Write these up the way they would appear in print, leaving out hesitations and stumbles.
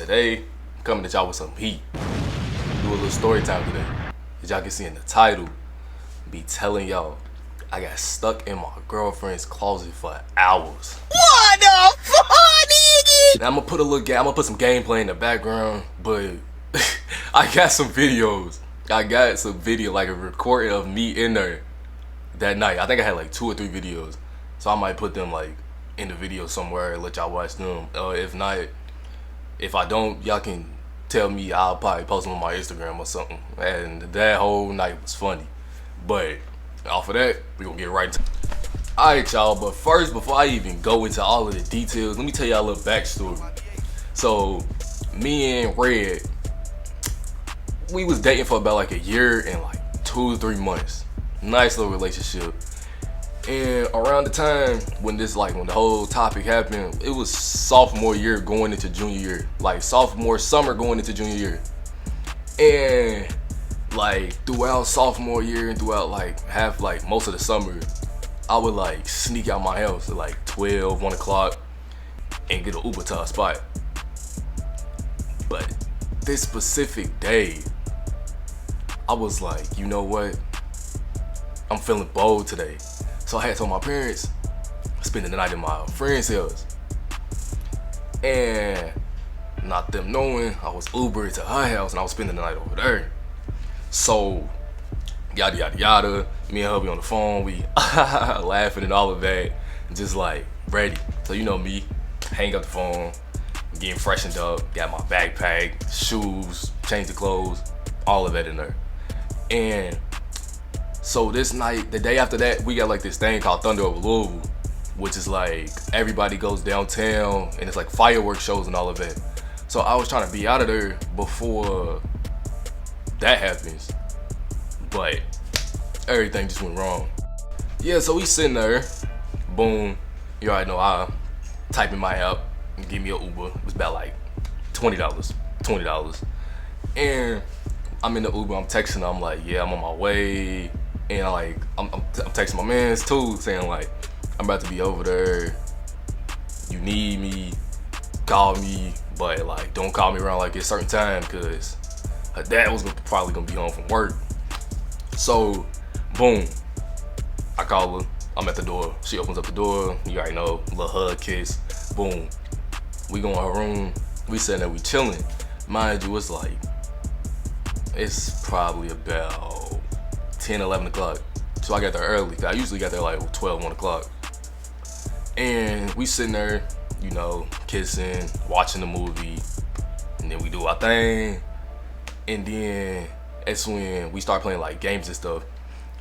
Today, I'm coming at y'all with some heat. Do a little story time today. As y'all can see in the title, be telling y'all I got stuck in my girlfriend's closet for hours. What the fuck, nigga? Now I'm gonna put some gameplay in the background, but I got some videos. I got some video, like a recording of me in there that night. I think I had like 2 or 3 videos, so I might put them like in the video somewhere and let y'all watch them. If not, if I don't, y'all can tell me. I'll probably post them on my Instagram or something. And that whole night was funny. But off of that, we gonna get right into it. Alright, y'all, but first, before I even go into all of the details, let me tell y'all a little backstory. So, me and Red, we was dating for about like a year and like 2 to 3 months. Nice little relationship. And around the time when the whole topic happened, it was sophomore year going into junior year. Like sophomore summer going into junior year. And like throughout sophomore year and throughout like most of the summer, I would like sneak out my house at like 12, 1 o'clock and get an Uber to a spot. But this specific day, I was like, you know what? I'm feeling bold today. So I had told my parents, spending the night in my friend's house. And not them knowing, I was Ubering to her house and I was spending the night over there. So, yada yada yada, me and her be on the phone, we laughing and all of that, and just like ready. So you know me, hang up the phone, getting freshened up, got my backpack, shoes, change the clothes, all of that in there. And so this night, the day after that, we got like this thing called Thunder over Louisville, which is like everybody goes downtown and it's like fireworks shows and all of that. So I was trying to be out of there before that happens, but everything just went wrong. Yeah, so we sitting there, boom, you already know, I type in my app and give me an Uber. It was about like $20. And I'm in the Uber, I'm texting her, I'm like, yeah, I'm on my way. And I'm texting my mans too, saying like, I'm about to be over there. You need me, call me, but like, don't call me around like a certain time, cause her dad was probably gonna be home from work. So, boom, I call her. I'm at the door. She opens up the door. You already know, little hug, kiss. Boom. We go in her room. We sitting there, we chilling. Mind you, it's probably about 10, 11 o'clock. So I got there early. I usually got there like 12, 1 o'clock. And we sitting there, you know, kissing, watching the movie. And then we do our thing. And then that's when we start playing like games and stuff.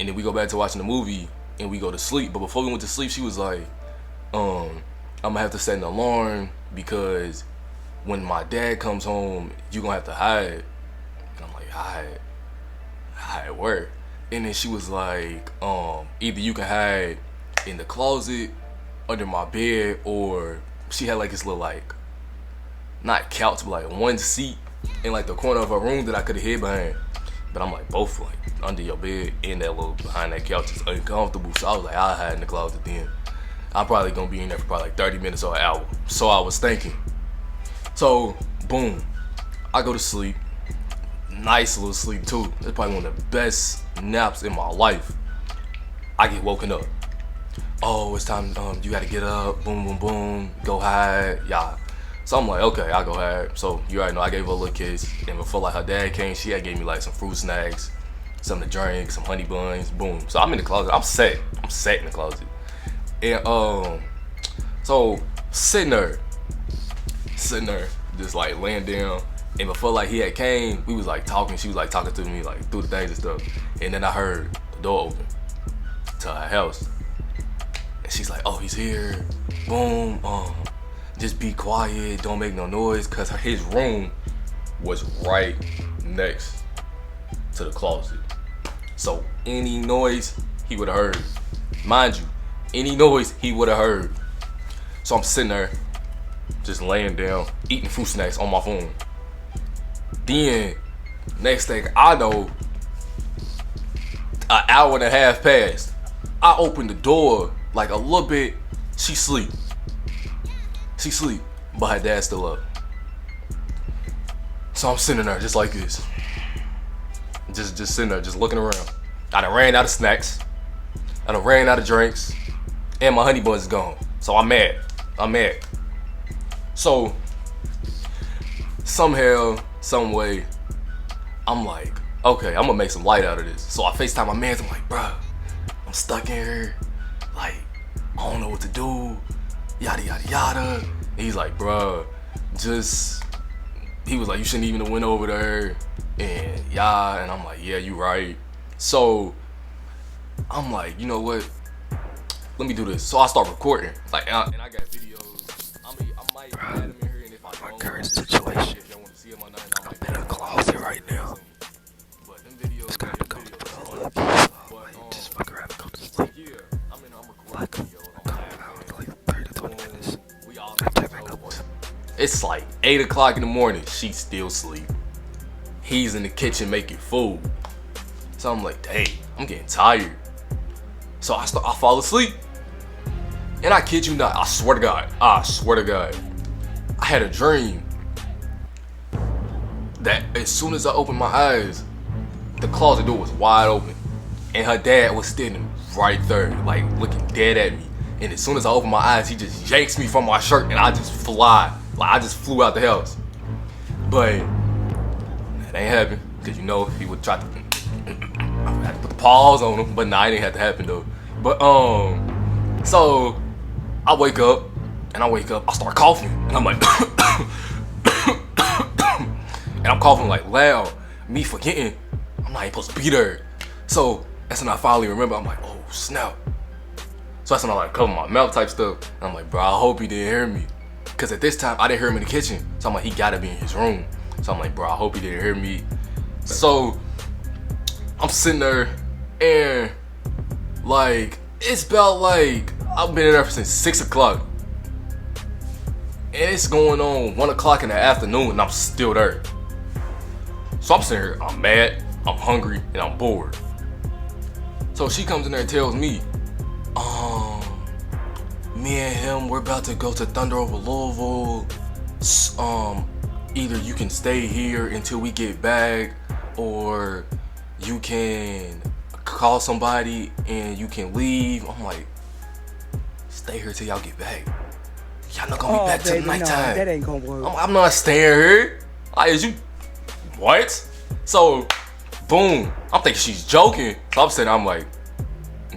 And then we go back to watching the movie and we go to sleep. But before we went to sleep, she was like, I'm gonna have to set an alarm because when my dad comes home, you gonna have to hide. And I'm like, hide where? And then she was like, either you can hide in the closet, under my bed, or she had like this little like, not couch, but like one seat in like the corner of her room that I could have hid behind. But I'm like, both like under your bed and that little behind that couch is uncomfortable. So I was like, I'll hide in the closet then. I'm probably gonna be in there for probably like 30 minutes or an hour. So I was thinking. So boom, I go to sleep. Nice little sleep too. It's probably one of the best naps in my life. I get woken up. Oh, it's time, you gotta get up, boom, boom, boom, go hide, yeah. So I'm like, okay, I'll go hide. So you already know, I gave her a little kiss. And before like her dad came, she had gave me like some fruit snacks, something to drink, some honey buns, boom. So I'm in the closet, I'm set in the closet. And so sitting there, just like laying down. And before like he had came, we was like talking. She was like talking to me like through the things and stuff. And then I heard the door open to her house. And she's like, oh, he's here. Boom. Just be quiet. Don't make no noise. Cause his room was right next to the closet. So any noise he would have heard. Mind you, any noise he would have heard. So I'm sitting there, just laying down, eating fruit snacks on my phone. Then, next thing I know, an hour and a half passed. I opened the door like a little bit. She sleep, but her dad's still up. So I'm sitting there just like this. Just sitting there, just looking around. I done ran out of snacks. I done ran out of drinks. And my honey buns is gone. So I'm mad. So somehow, some way, I'm like, okay, I'm gonna make some light out of this. So I FaceTime my mans. I'm like, bruh, I'm stuck in here. Like, I don't know what to do. Yada, yada, yada. And he's like, bruh, he was like, you shouldn't even have went over there. And yeah, and I'm like, yeah, you right. So I'm like, you know what? Let me do this. So I start recording. Like, and I got videos. I might add them in here, and if I don't, current situation. if y'all want to see them or not, I might I'm in a closet right now. But them videos, It's gonna go videos. just fuck around and go to sleep. Yeah, I'm recording Like, videos. come out like 30 to 20 minutes. We all I check back up. It's like 8 o'clock in the morning. She's still asleep. He's in the kitchen making food. So I'm like, dang, I'm getting tired. So I fall asleep. And I kid you not, I swear to God, I had a dream that as soon as I opened my eyes, the closet door was wide open. And her dad was standing right there, like looking dead at me. And as soon as I opened my eyes, he just yanks me from my shirt and I just fly. Like I just flew out the house. But that ain't happened, because you know he would try to I had to put the pause on him, but nah, it didn't have to happen though. But so I wake up, I start coughing, and I'm like and I'm coughing like loud, me forgetting I'm not even supposed to be there. So that's when I finally remember, I'm like, oh snap. So that's when I like cover my mouth type stuff, and I'm like, bro, I hope he didn't hear me. Cause at this time I didn't hear him in the kitchen. So I'm like, he gotta be in his room. So I'm like, bro, I hope he didn't hear me. So I'm sitting there and like, it's about like, I've been in there since 6 o'clock. And it's going on 1 o'clock in the afternoon and I'm still there. So I'm sitting here, I'm mad, I'm hungry, and I'm bored. So she comes in there and tells me, me and him, we're about to go to Thunder over Louisville. Either you can stay here until we get back, or you can call somebody and you can leave. I'm like, stay here till y'all get back. Y'all not gonna be back till nighttime. That ain't gonna work. I'm not staying here. Like, is you what? So, boom. I'm thinking she's joking. So I'm sitting, I'm like,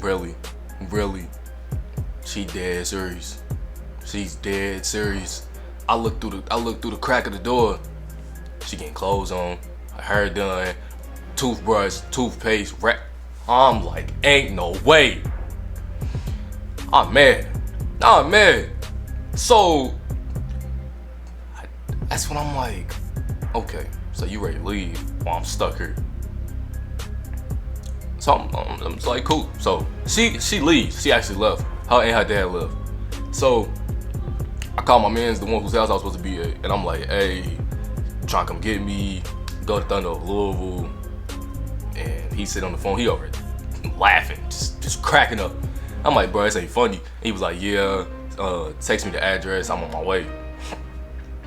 really? She dead serious. She's dead serious. I look through the crack of the door. She getting clothes on, her hair done, toothbrush, toothpaste, wrap. I'm like, ain't no way. I'm mad. So that's when I'm like, okay, so you ready to leave while I'm stuck here. So I'm just like, cool. So she leaves. She actually left. Her and her dad left. So I call my man's the one whose house I was supposed to be at, and I'm like, hey, trying to come get me, go to Thunder over Louisville. And he sit on the phone, he over laughing, just cracking up. I'm like, bro, this ain't funny. He was like, yeah, text me the address, I'm on my way.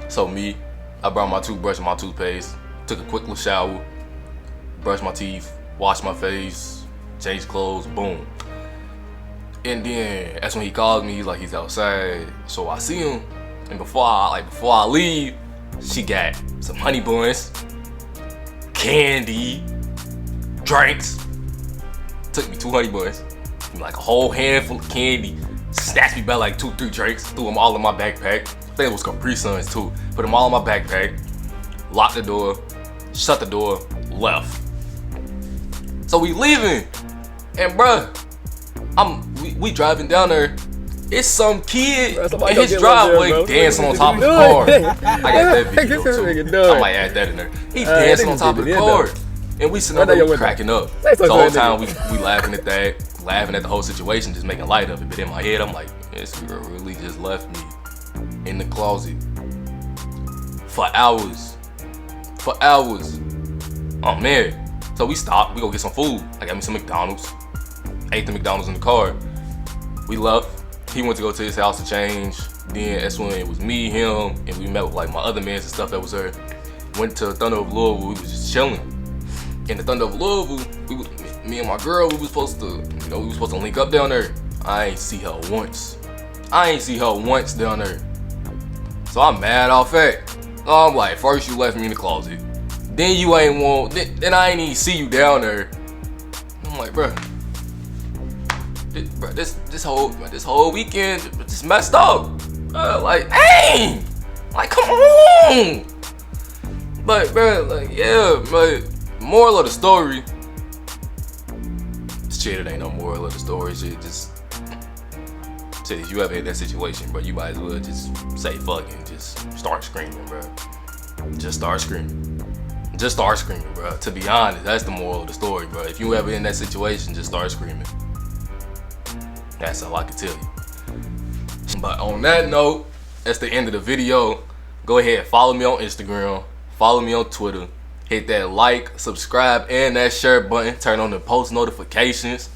So I brought my toothbrush and my toothpaste, took a quick little shower, brushed my teeth, washed my face, changed clothes, boom. And then that's when he calls me. He's like, he's outside. So I see him, and before I leave, she got some honey buns, candy, drinks. Took me 2 honey buns, like a whole handful of candy. Snatched me by like 2-3 drinks. Threw them all in my backpack. I think it was Capri Suns too. Put them all in my backpack. Locked the door, shut the door, left. So we leaving, and bruh, we driving down there. It's some kid in his driveway dancing on top of the car. I got that video too. I might add that in there. He's dancing on top of the car, and we sitting there cracking up. The whole time we laughing at that, laughing at the whole situation, just making light of it. But in my head, I'm like, this girl really just left me in the closet for hours. Oh man. So we stopped. We go get some food. I got me some McDonald's. Ate the McDonald's in the car. We left. He went to go to his house to change. Then that's when it was me, him, and we met with like my other mans and stuff that was there. went to Thunder of Louisville. We was just chilling. In the Thunder of Louisville, me and my girl, we was supposed to link up down there. I ain't see her once. Down there. So I'm mad off that. So I'm like, first you left me in the closet. Then you ain't want, then I ain't even see you down there. I'm like, bruh, this whole weekend just messed up. Like, dang, like, come on. But bruh, like, yeah, but moral of the story, shit, it ain't no moral of the story. Shit, just shit, if you ever hit that situation, bro, you might as well just say fuck it and just start screaming, bro. Just start screaming, bro. To be honest, that's the moral of the story, bro. If you ever in that situation, just start screaming. That's all I can tell you. But on that note, that's the end of the video. Go ahead, follow me on Instagram, follow me on Twitter, hit that like, subscribe, and that share button. Turn on the post notifications.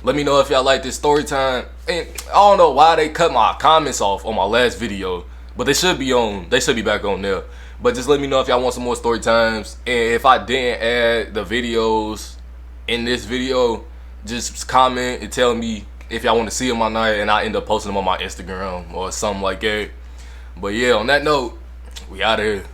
Let me know if y'all like this story time. And I don't know why they cut my comments off on my last video, but they should be back on there. But just let me know if y'all want some more story times. And if I didn't add the videos in this video, just comment and tell me if y'all want to see them or not, and I end up posting them on my Instagram or something like that. But yeah, on that note, we out of here.